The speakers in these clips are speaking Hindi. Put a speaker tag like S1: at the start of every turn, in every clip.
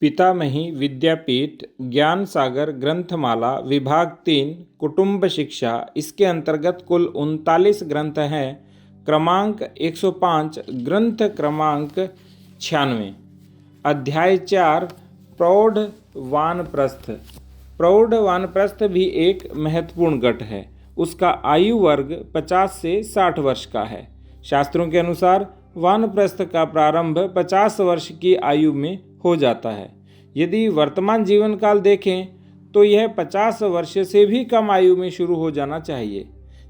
S1: पितामही विद्यापीठ ज्ञान सागर ग्रंथमाला विभाग 3 कुटुंब शिक्षा, इसके अंतर्गत कुल 39 ग्रंथ हैं। क्रमांक 105, ग्रंथ क्रमांक 96। अध्याय 4 प्रौढ़ वानप्रस्थ। प्रौढ़ वानप्रस्थ भी एक महत्वपूर्ण गट है। उसका आयु वर्ग 50 से 60 वर्ष का है। शास्त्रों के अनुसार वानप्रस्थ का प्रारंभ 50 वर्ष की आयु में हो जाता है। यदि वर्तमान जीवन काल देखें तो यह 50 वर्ष से भी कम आयु में शुरू हो जाना चाहिए।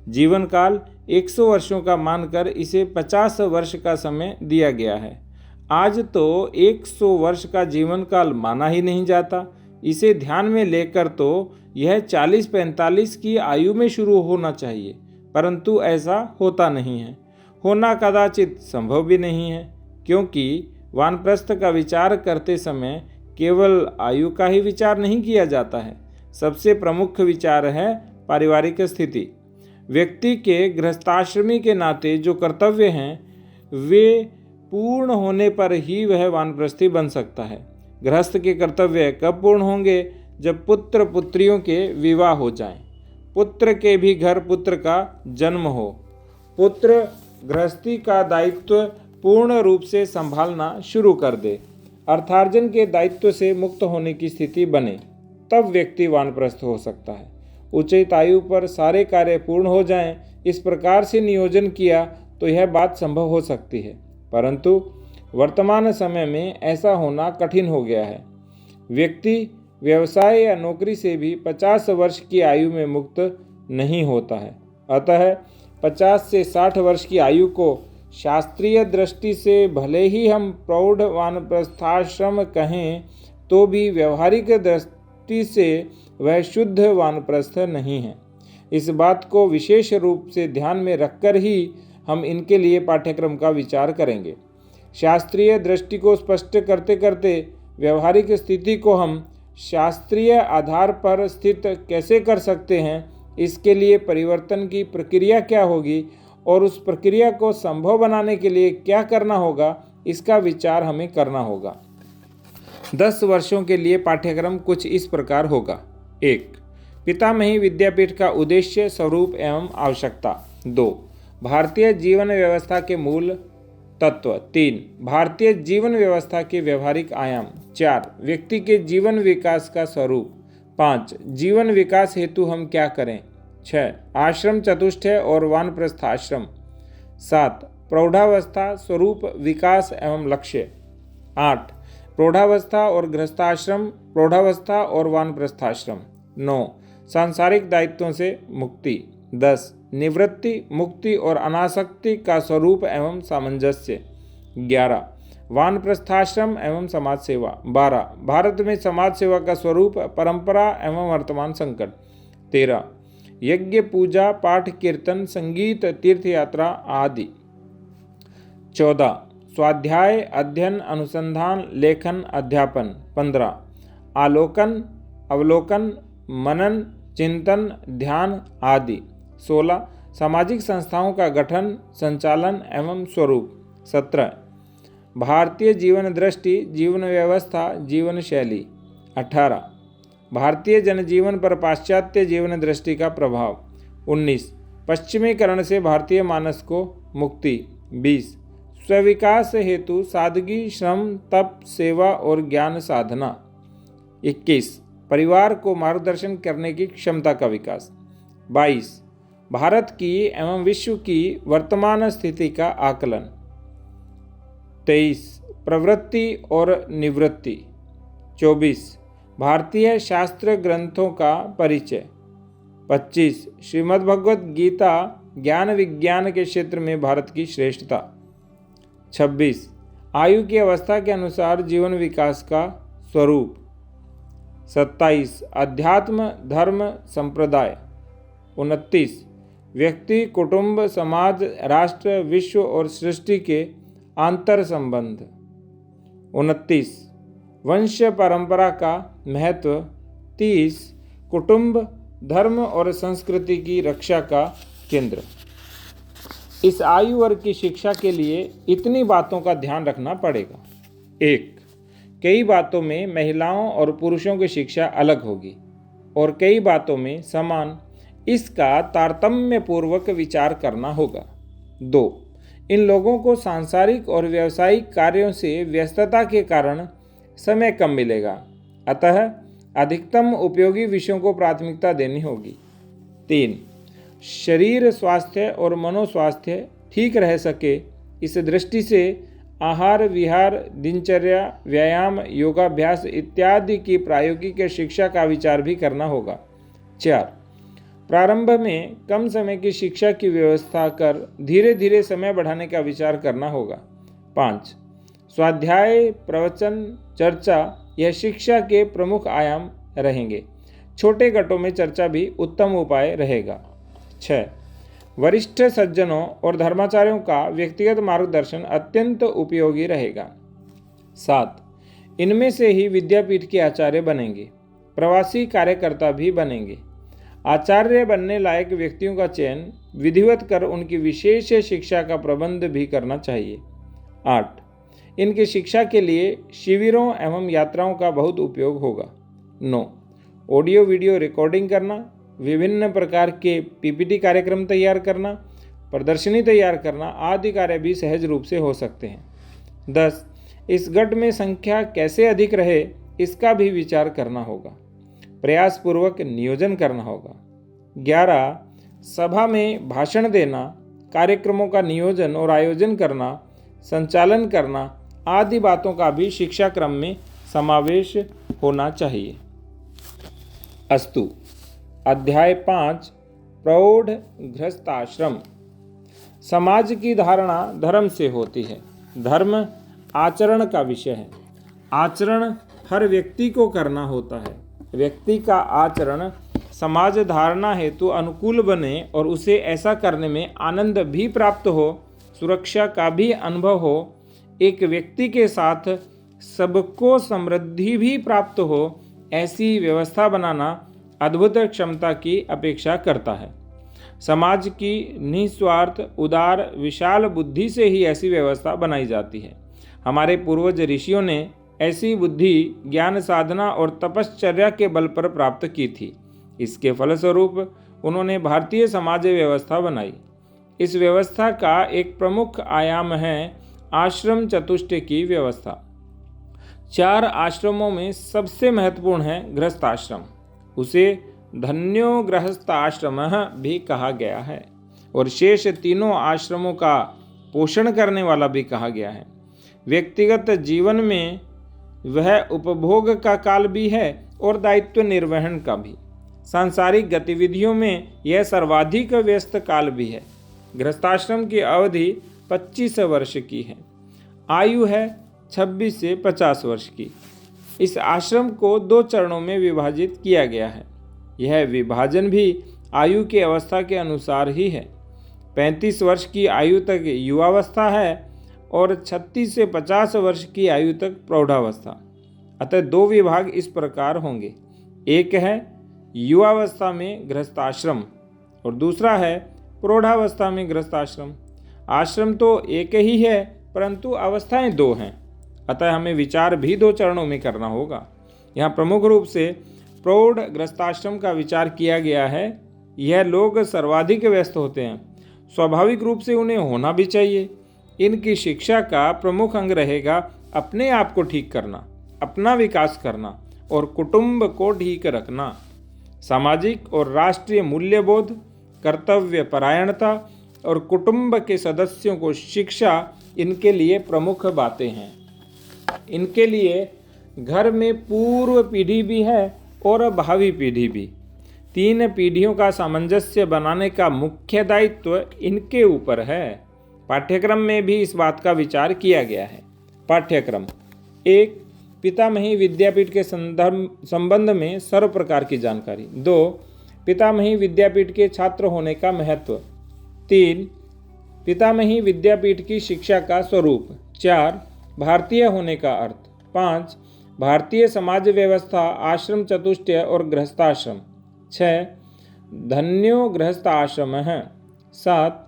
S1: जीवन काल 100 वर्षों का मानकर इसे 50 वर्ष का समय दिया गया है। आज तो 100 वर्ष का जीवन काल माना ही नहीं जाता। इसे ध्यान में लेकर तो यह 40-45 की आयु में शुरू होना चाहिए, परंतु ऐसा होता नहीं है। होना कदाचित संभव भी नहीं है, क्योंकि वानप्रस्थ का विचार करते समय केवल आयु का ही विचार नहीं किया जाता है। सबसे प्रमुख विचार है पारिवारिक स्थिति। व्यक्ति के गृहस्थाश्रमी के नाते जो कर्तव्य हैं वे पूर्ण होने पर ही वह वानप्रस्थी बन सकता है। गृहस्थ के कर्तव्य कब पूर्ण होंगे? जब पुत्र पुत्रियों के विवाह हो जाएं, पुत्र के भी घर पुत्र का जन्म हो, पुत्र गृहस्थी का दायित्व पूर्ण रूप से संभालना शुरू कर दे, अर्थार्जन के दायित्व से मुक्त होने की स्थिति बने, तब व्यक्ति वानप्रस्थ हो सकता है। उचित आयु पर सारे कार्य पूर्ण हो जाएं, इस प्रकार से नियोजन किया तो यह बात संभव हो सकती है, परंतु वर्तमान समय में ऐसा होना कठिन हो गया है। व्यक्ति व्यवसाय या नौकरी से भी 50 वर्ष की आयु में मुक्त नहीं होता है। अतः 50 से 60 वर्ष की आयु को शास्त्रीय दृष्टि से भले ही हम प्रौढ़ वानप्रस्थाश्रम कहें, तो भी व्यवहारिक दृष्टि से वह शुद्ध वानप्रस्थ नहीं है। इस बात को विशेष रूप से ध्यान में रखकर ही हम इनके लिए पाठ्यक्रम का विचार करेंगे। शास्त्रीय दृष्टि को स्पष्ट करते करते व्यवहारिक स्थिति को हम शास्त्रीय आधार पर स्थित कैसे कर सकते हैं, इसके लिए परिवर्तन की प्रक्रिया क्या होगी और उस प्रक्रिया को संभव बनाने के लिए क्या करना होगा, इसका विचार हमें करना होगा। 10 वर्षों के लिए पाठ्यक्रम कुछ इस प्रकार होगा। 1. पितामही विद्यापीठ का उद्देश्य, स्वरूप एवं आवश्यकता। 2. भारतीय जीवन व्यवस्था के मूल तत्व। 3. भारतीय जीवन व्यवस्था के व्यवहारिक आयाम। 4. व्यक्ति के जीवन विकास का स्वरूप। 5. जीवन विकास हेतु हम क्या करें। 6. आश्रम चतुष्टय और वानप्रस्थाश्रम। 7. प्रौढ़ावस्था, स्वरूप, विकास एवं लक्ष्य। 8. प्रौढ़ावस्था और गृहस्थाश्रम, प्रौढ़ावस्था और वानप्रस्थाश्रम। 9. सांसारिक दायित्वों से मुक्ति। 10. निवृत्ति, मुक्ति और अनासक्ति का स्वरूप एवं सामंजस्य। 11. वानप्रस्थाश्रम एवं समाज सेवा। 12. भारत में समाज सेवा का स्वरूप, परंपरा एवं वर्तमान संकट। 13. यज्ञ, पूजा, पाठ, कीर्तन, संगीत, तीर्थ यात्रा आदि। 14. स्वाध्याय, अध्ययन, अनुसंधान, लेखन, अध्यापन। 15. आलोकन, अवलोकन, मनन, चिंतन, ध्यान आदि। 16. सामाजिक संस्थाओं का गठन, संचालन एवं स्वरूप। 17. भारतीय जीवन दृष्टि, जीवन व्यवस्था, जीवन शैली। 18. भारतीय जनजीवन पर पाश्चात्य जीवन दृष्टि का प्रभाव। 19. पश्चिमीकरण से भारतीय मानस को मुक्ति। 20. स्विकास हेतु सादगी, श्रम, तप, सेवा और ज्ञान साधना। 21. परिवार को मार्गदर्शन करने की क्षमता का विकास। 22. भारत की एवं विश्व की वर्तमान स्थिति का आकलन। 23. प्रवृत्ति और निवृत्ति। 24. भारतीय शास्त्र ग्रंथों का परिचय। 25. श्रीमद् भगवद गीता ज्ञान विज्ञान के क्षेत्र में भारत की श्रेष्ठता। 26. आयु की अवस्था के अनुसार जीवन विकास का स्वरूप। 27. अध्यात्म, धर्म, संप्रदाय। 29. व्यक्ति, कुटुंब, समाज, राष्ट्र, विश्व और सृष्टि के आंतर संबंध। 29. वंश परंपरा का महत्व। 30. कुटुंब, धर्म और संस्कृति की रक्षा का केंद्र। इस आयु वर्ग की शिक्षा के लिए इतनी बातों का ध्यान रखना पड़ेगा। 1. कई बातों में महिलाओं और पुरुषों की शिक्षा अलग होगी और कई बातों में समान। इसका तारतम्यपूर्वक विचार करना होगा। 2. इन लोगों को सांसारिक और व्यावसायिक कार्यों से व्यस्तता के कारण समय कम मिलेगा, अतः अधिकतम उपयोगी विषयों को प्राथमिकता देनी होगी। 3. शरीर स्वास्थ्य और मनोस्वास्थ्य ठीक रह सके, इस दृष्टि से आहार विहार, दिनचर्या, व्यायाम, योगाभ्यास इत्यादि की प्रायोगिक शिक्षा का विचार भी करना होगा। 4. प्रारंभ में कम समय की शिक्षा की व्यवस्था कर धीरे धीरे समय बढ़ाने का विचार करना होगा। 5. स्वाध्याय, प्रवचन, चर्चा यह शिक्षा के प्रमुख आयाम रहेंगे। छोटे गटों में चर्चा भी उत्तम उपाय रहेगा। 6. वरिष्ठ सज्जनों और धर्माचार्यों का व्यक्तिगत मार्गदर्शन अत्यंत उपयोगी रहेगा। 7. इनमें से ही विद्यापीठ के आचार्य बनेंगे, प्रवासी कार्यकर्ता भी बनेंगे। आचार्य बनने लायक व्यक्तियों का चयन विधिवत कर उनकी विशेष शिक्षा का प्रबंध भी करना चाहिए। 8. इनकी शिक्षा के लिए शिविरों एवं यात्राओं का बहुत उपयोग होगा। 9. ऑडियो वीडियो रिकॉर्डिंग करना, विभिन्न प्रकार के पीपीटी कार्यक्रम तैयार करना, प्रदर्शनी तैयार करना आदि कार्य भी सहज रूप से हो सकते हैं। 10. इस गट में संख्या कैसे अधिक रहे इसका भी विचार करना होगा, प्रयासपूर्वक नियोजन करना होगा। 11. सभा में भाषण देना, कार्यक्रमों का नियोजन और आयोजन करना, संचालन करना आदि बातों का भी शिक्षा क्रम में समावेश होना चाहिए। अस्तु। अध्याय 5 प्रौढ़ गृहस्थाश्रम। समाज की धारणा धर्म से होती है। धर्म आचरण का विषय है। आचरण हर व्यक्ति को करना होता है। व्यक्ति का आचरण समाज धारणा हेतु अनुकूल बने और उसे ऐसा करने में आनंद भी प्राप्त हो, सुरक्षा का भी अनुभव हो, एक व्यक्ति के साथ सबको समृद्धि भी प्राप्त हो, ऐसी व्यवस्था बनाना अद्भुत क्षमता की अपेक्षा करता है। समाज की निस्वार्थ, उदार, विशाल बुद्धि से ही ऐसी व्यवस्था बनाई जाती है। हमारे पूर्वज ऋषियों ने ऐसी बुद्धि ज्ञान साधना और तपश्चर्या के बल पर प्राप्त की थी। इसके फलस्वरूप उन्होंने भारतीय समाज व्यवस्था बनाई। इस व्यवस्था का एक प्रमुख आयाम है आश्रम चतुष्टय की व्यवस्था। 4 आश्रमों में सबसे महत्वपूर्ण है गृहस्थाश्रम। उसे धन्यो गृहस्थाश्रमः भी कहा गया है और शेष तीनों आश्रमों का पोषण करने वाला भी कहा गया है। व्यक्तिगत जीवन में वह उपभोग का काल भी है और दायित्व निर्वहन का भी। सांसारिक गतिविधियों में यह सर्वाधिक व्यस्त काल भी है। गृहस्थाश्रम की अवधि 25 वर्ष की है। आयु है 26 से 50 वर्ष की। इस आश्रम को 2 चरणों में विभाजित किया गया है। यह विभाजन भी आयु की अवस्था के अनुसार ही है। 35 वर्ष की आयु तक युवावस्था है और 36 से 50 वर्ष की आयु तक प्रौढ़ावस्था। अतः 2 विभाग इस प्रकार होंगे। एक है युवावस्था में गृहस्थाश्रम और दूसरा है प्रौढ़ावस्था में गृहस्थाश्रम। आश्रम तो एक ही है परंतु अवस्थाएं 2 हैं, अतः हमें विचार भी 2 चरणों में करना होगा। यहाँ प्रमुख रूप से प्रौढ़ गृहस्थाश्रम का विचार किया गया है। यह लोग सर्वाधिक व्यस्त होते हैं, स्वाभाविक रूप से उन्हें होना भी चाहिए। इनकी शिक्षा का प्रमुख अंग रहेगा अपने आप को ठीक करना, अपना विकास करना और कुटुंब को ठीक रखना। सामाजिक और राष्ट्रीय मूल्यबोध, कर्तव्य परायणता और कुटुंब के सदस्यों को शिक्षा इनके लिए प्रमुख बातें हैं। इनके लिए घर में पूर्व पीढ़ी भी है और भावी पीढ़ी भी। 3 पीढ़ियों का सामंजस्य बनाने का मुख्य दायित्व इनके ऊपर है। पाठ्यक्रम में भी इस बात का विचार किया गया है। पाठ्यक्रम 1 पितामही विद्यापीठ के संबंध में सर्व प्रकार की जानकारी। 2 पितामही विद्यापीठ के छात्र होने का महत्व। 3 पितामही विद्यापीठ की शिक्षा का स्वरूप। 4 भारतीय होने का अर्थ। 5 भारतीय समाज व्यवस्था, आश्रम चतुष्टय और गृहस्थाश्रम। 6 धन्यो गृहस्थाश्रम है। 7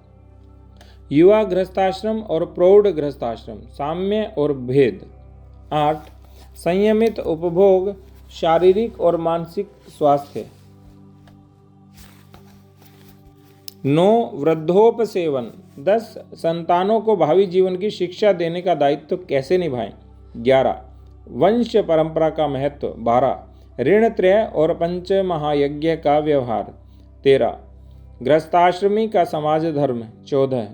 S1: युवा गृहस्थाश्रम और प्रौढ़ गृहस्थाश्रम, साम्य और भेद। 8 संयमित उपभोग, शारीरिक और मानसिक स्वास्थ्य। 9 वृद्धोपसेवन। 10 संतानों को भावी जीवन की शिक्षा देने का दायित्व कैसे निभाएं। 11 वंश परंपरा का महत्व। 12 ऋण त्रय और पंच महायज्ञ का व्यवहार। 13 गृहस्थाश्रमी का समाज धर्म। 14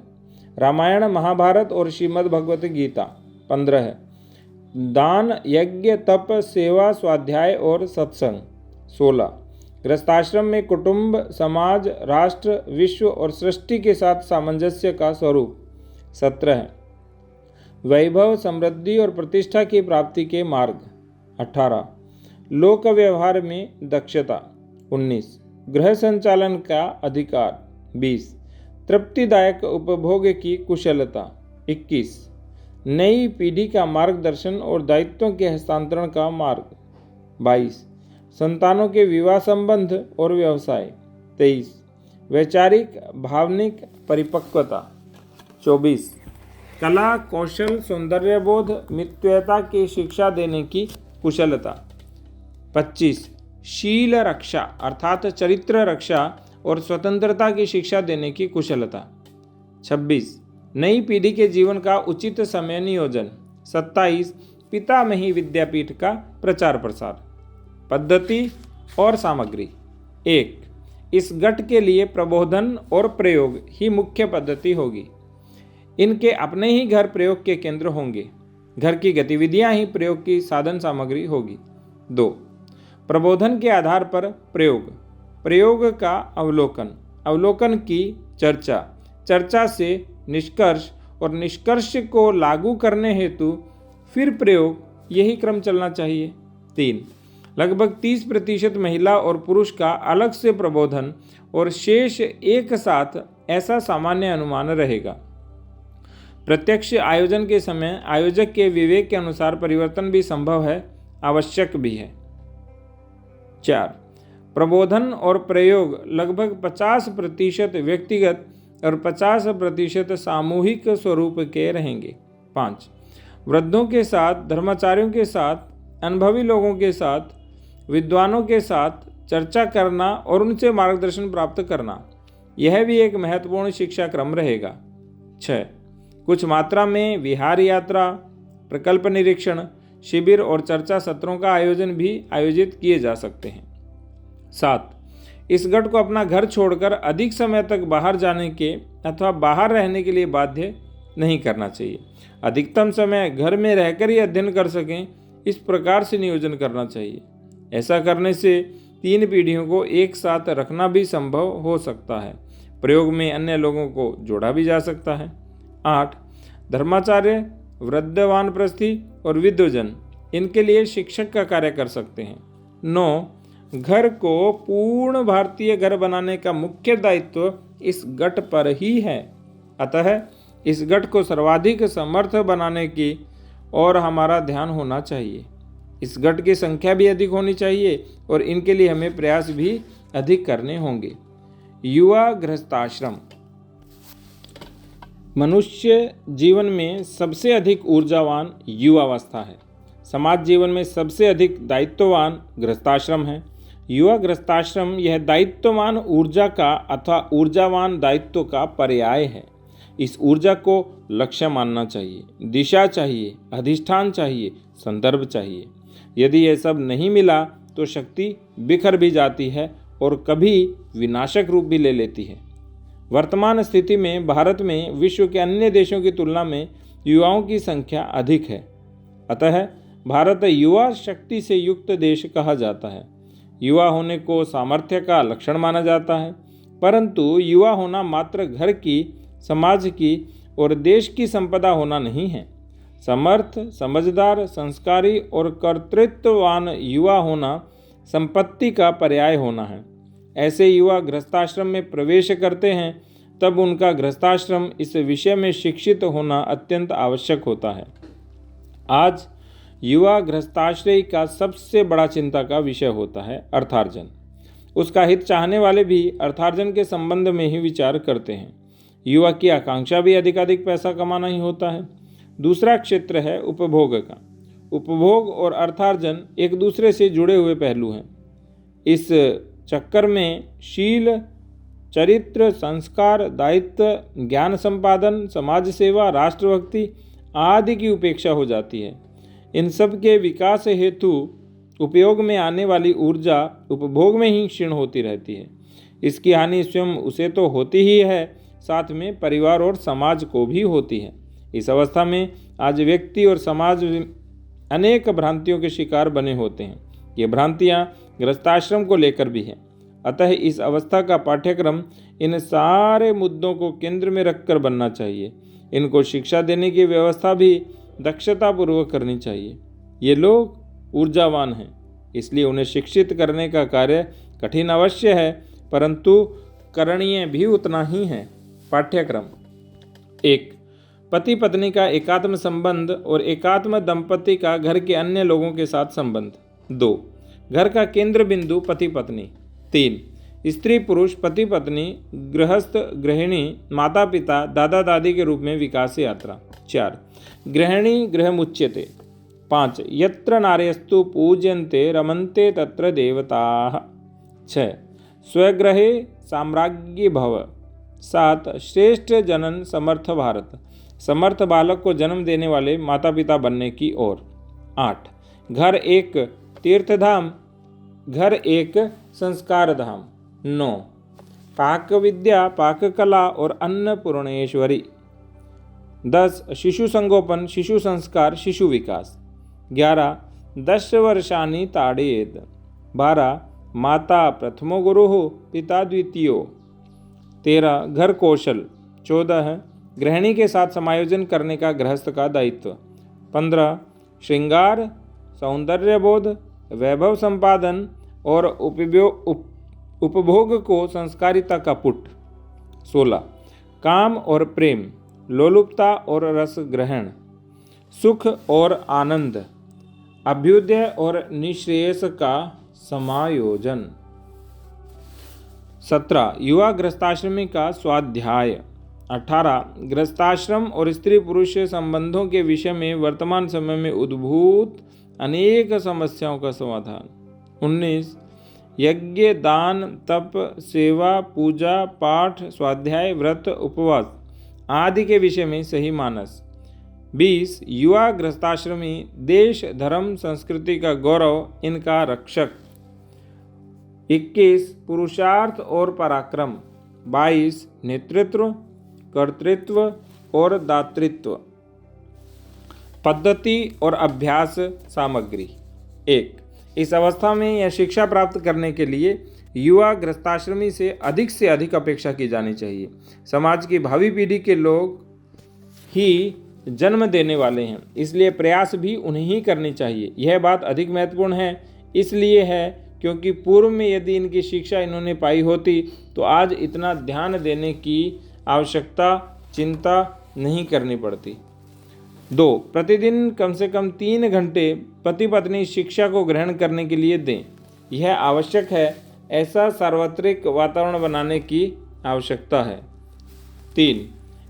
S1: रामायण महाभारत और श्रीमद् भगवत गीता। 15 दान यज्ञ तप सेवा स्वाध्याय और सत्संग। 16 गृहस्थाश्रम में कुटुंब, समाज, राष्ट्र, विश्व और सृष्टि के साथ सामंजस्य का स्वरूप। 17 वैभव, समृद्धि और प्रतिष्ठा की प्राप्ति के मार्ग। 18 लोक व्यवहार में दक्षता। 19 गृह संचालन का अधिकार। 20 तृप्तिदायक उपभोग की कुशलता। 21 नई पीढ़ी का मार्गदर्शन और दायित्वों के हस्तांतरण का मार्ग। 22 संतानों के विवाह संबंध और व्यवसाय। 23 वैचारिक भावनिक परिपक्वता। 24 कला, कौशल, सौंदर्यबोध, मितव्ययता की शिक्षा देने की कुशलता। 25 शील रक्षा अर्थात चरित्र रक्षा और स्वतंत्रता की शिक्षा देने की कुशलता। 26 नई पीढ़ी के जीवन का उचित समय नियोजन। 27 पितामही विद्यापीठ का प्रचार प्रसार। पद्धति और सामग्री। 1 इस गट के लिए प्रबोधन और प्रयोग ही मुख्य पद्धति होगी। इनके अपने ही घर प्रयोग के केंद्र होंगे। घर की गतिविधियां ही प्रयोग की साधन सामग्री होगी। 2 प्रबोधन के आधार पर प्रयोग। प्रयोग का अवलोकन, अवलोकन की चर्चा, चर्चा से निष्कर्ष और निष्कर्ष को लागू करने हेतु फिर प्रयोग, यही क्रम चलना चाहिए। 3 लगभग 30% महिला और पुरुष का अलग से प्रबोधन और शेष एक साथ, ऐसा सामान्य अनुमान रहेगा। प्रत्यक्ष आयोजन के समय आयोजक के विवेक के अनुसार परिवर्तन भी संभव है, आवश्यक भी है। 4 प्रबोधन और प्रयोग लगभग 50% व्यक्तिगत और 50% सामूहिक स्वरूप के रहेंगे। 5 वृद्धों के साथ, धर्माचार्यों के साथ, अनुभवी लोगों के साथ, विद्वानों के साथ चर्चा करना और उनसे मार्गदर्शन प्राप्त करना, यह भी एक महत्वपूर्ण शिक्षा क्रम रहेगा। 6 कुछ मात्रा में विहार यात्रा, प्रकल्प निरीक्षण, शिविर और चर्चा सत्रों का आयोजन भी आयोजित किए जा सकते हैं। 7 इस गट को अपना घर छोड़कर अधिक समय तक बाहर जाने के अथवा बाहर रहने के लिए बाध्य नहीं करना चाहिए। अधिकतम समय घर में रहकर ही अध्ययन कर सकें, इस प्रकार से नियोजन करना चाहिए। ऐसा करने से 3 पीढ़ियों को एक साथ रखना भी संभव हो सकता है। प्रयोग में अन्य लोगों को जोड़ा भी जा सकता है। 8 धर्माचार्य, वृद्ध वानप्रस्थी और विद्वजन, इनके लिए शिक्षक का कार्य कर सकते हैं। 9 घर को पूर्ण भारतीय घर बनाने का मुख्य दायित्व इस गट पर ही है। अतः इस गट को सर्वाधिक समर्थ बनाने की और हमारा ध्यान होना चाहिए। इस गट की संख्या भी अधिक होनी चाहिए और इनके लिए हमें प्रयास भी अधिक करने होंगे। युवा गृहस्थाश्रम। मनुष्य जीवन में सबसे अधिक ऊर्जावान युवावस्था है। समाज जीवन में सबसे अधिक दायित्ववान गृहस्थाश्रम है। युवा गृहस्थाश्रम यह दायित्ववान ऊर्जा का अथवा ऊर्जावान दायित्व का पर्याय है। इस ऊर्जा को लक्ष्य मानना चाहिए, दिशा चाहिए, अधिष्ठान चाहिए, संदर्भ चाहिए। यदि यह सब नहीं मिला तो शक्ति बिखर भी जाती है और कभी विनाशक रूप भी ले लेती है। वर्तमान स्थिति में भारत में विश्व के अन्य देशों की तुलना में युवाओं की संख्या अधिक है। अतः भारत युवा शक्ति से युक्त देश कहा जाता है। युवा होने को सामर्थ्य का लक्षण माना जाता है, परंतु युवा होना मात्र घर की, समाज की और देश की संपदा होना नहीं है। समर्थ, समझदार, संस्कारी और कर्तृत्ववान युवा होना संपत्ति का पर्याय होना है। ऐसे युवा गृहस्थाश्रम में प्रवेश करते हैं तब उनका गृहस्थाश्रम इस विषय में शिक्षित होना अत्यंत आवश्यक होता है। आज युवा गृहस्थाश्रय का सबसे बड़ा चिंता का विषय होता है अर्थार्जन। उसका हित चाहने वाले भी अर्थार्जन के संबंध में ही विचार करते हैं। युवा की आकांक्षा भी अधिकाधिक पैसा कमाना ही होता है। दूसरा क्षेत्र है उपभोग का। उपभोग और अर्थार्जन एक दूसरे से जुड़े हुए पहलू हैं। इस चक्कर में शील, चरित्र, संस्कार, दायित्व, ज्ञान संपादन, समाज सेवा, राष्ट्रभक्ति आदि की उपेक्षा हो जाती है। इन सब के विकास हेतु उपयोग में आने वाली ऊर्जा उपभोग में ही क्षीण होती रहती है। इसकी हानि स्वयं उसे तो होती ही है, साथ में परिवार और समाज को भी होती है। इस अवस्था में आज व्यक्ति और समाज अनेक भ्रांतियों के शिकार बने होते हैं। ये भ्रांतियाँ गृहस्थाश्रम को लेकर भी हैं। अतः इस अवस्था का पाठ्यक्रम इन सारे मुद्दों को केंद्र में रखकर बनना चाहिए। इनको शिक्षा देने की व्यवस्था भी दक्षतापूर्वक करनी चाहिए। ये लोग ऊर्जावान हैं, इसलिए उन्हें शिक्षित करने का कार्य कठिन अवश्य है, परंतु करणीय भी उतना ही है। पाठ्यक्रम 1. पति पत्नी का एकात्म संबंध और एकात्म दंपति का घर के अन्य लोगों के साथ संबंध। 2. घर का केंद्र बिंदु पति पत्नी। 3. स्त्री पुरुष, पति पत्नी, गृहस्थ गृहिणी, माता पिता, दादा दादी के रूप में विकास यात्रा। 4. गृहिणी गृहमुच्यते। 5. यत्र नार्यस्तु पूज्यन्ते रमन्ते तत्र देवताः। 6. स्वगृहे साम्राज्ञी भव। 7. श्रेष्ठ जनन समर्थ भारत, समर्थ बालक को जन्म देने वाले माता पिता बनने की ओर। 8. घर एक तीर्थधाम, घर एक संस्कार धाम। 9. पाक विद्या, पाक कला और अन्नपूर्णेश्वरी। 10. शिशु संगोपन, शिशु संस्कार, शिशु विकास। 11. 10 वर्षाणि ताडयेत्। 12. माता प्रथमो गुरुः पिता द्वितीयो। 13. घर कौशल। 14. गृहिणी के साथ समायोजन करने का गृहस्थ का दायित्व। 15. श्रृंगार, सौंदर्यबोध, वैभव संपादन और उपभोग को संस्कारिता का पुट। 16. काम और प्रेम, लोलुपता और रस ग्रहण, सुख और आनंद, अभ्युदय और निःश्रेयस का समायोजन। 17. युवा गृहस्थाश्रमी का स्वाध्याय। 18. गृहस्थाश्रम और स्त्री पुरुष संबंधों के विषय में वर्तमान समय में उद्भूत अनेक समस्याओं का समाधान। 19. यज्ञ, दान, तप, सेवा, पूजा, पाठ, स्वाध्याय, व्रत, उपवास आदि के विषय में सही मानस। 20. युवा गृहस्थाश्रमी देश, धर्म, संस्कृति का गौरव, इनका रक्षक। 21. पुरुषार्थ और पराक्रम। 22. नेतृत्व, कर्तृत्व और दातृत्व, पद्धति और अभ्यास सामग्री। 1. इस अवस्था में यह शिक्षा प्राप्त करने के लिए युवा गृहस्थाश्रमी से अधिक अपेक्षा की जानी चाहिए। समाज की भावी पीढ़ी के लोग ही जन्म देने वाले हैं, इसलिए प्रयास भी उन्हें ही करनी चाहिए। यह बात अधिक महत्वपूर्ण है, इसलिए है क्योंकि पूर्व में यदि इनकी शिक्षा इन्होंने पाई होती तो आज इतना ध्यान देने की आवश्यकता, चिंता नहीं करनी पड़ती। 2. प्रतिदिन कम से कम 3 घंटे पति पत्नी शिक्षा को ग्रहण करने के लिए दें। यह आवश्यक है, ऐसा सार्वत्रिक वातावरण बनाने की आवश्यकता है। 3.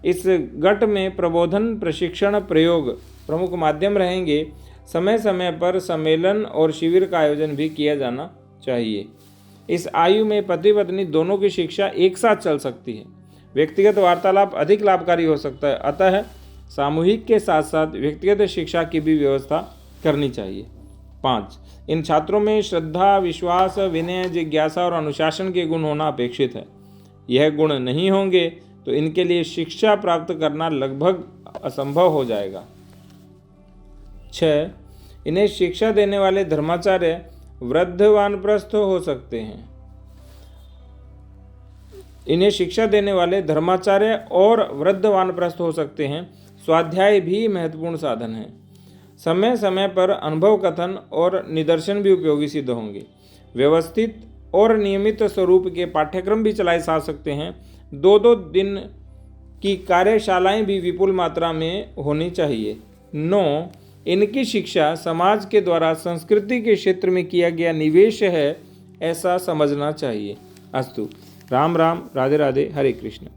S1: इस गट में प्रबोधन, प्रशिक्षण, प्रयोग प्रमुख माध्यम रहेंगे। समय समय पर सम्मेलन और शिविर का आयोजन भी किया जाना चाहिए। इस आयु में पति पत्नी दोनों की शिक्षा एक साथ चल सकती है। व्यक्तिगत वार्तालाप अधिक लाभकारी हो सकता है, अतः सामूहिक के साथ साथ व्यक्तिगत शिक्षा की भी व्यवस्था करनी चाहिए। 5. इन छात्रों में श्रद्धा, विश्वास, विनय, जिज्ञासा और अनुशासन के गुण होना अपेक्षित है। यह गुण नहीं होंगे तो इनके लिए शिक्षा प्राप्त करना लगभग असंभव हो जाएगा। 6. इन्हें शिक्षा देने वाले धर्माचार्य वृद्ध वानप्रस्थ हो सकते हैं। इन्हें शिक्षा देने वाले धर्माचार्य और वृद्ध वानप्रस्थ हो सकते हैं। स्वाध्याय भी महत्वपूर्ण साधन है। समय समय पर अनुभव कथन और निदर्शन भी उपयोगी सिद्ध होंगे। व्यवस्थित और नियमित स्वरूप के पाठ्यक्रम भी चलाए जा सकते हैं। 2-2 दिन की कार्यशालाएं भी विपुल मात्रा में होनी चाहिए। 9. इनकी शिक्षा समाज के द्वारा संस्कृति के क्षेत्र में किया गया निवेश है, ऐसा समझना चाहिए। अस्तु। राम राम, राधे राधे, हरे कृष्ण।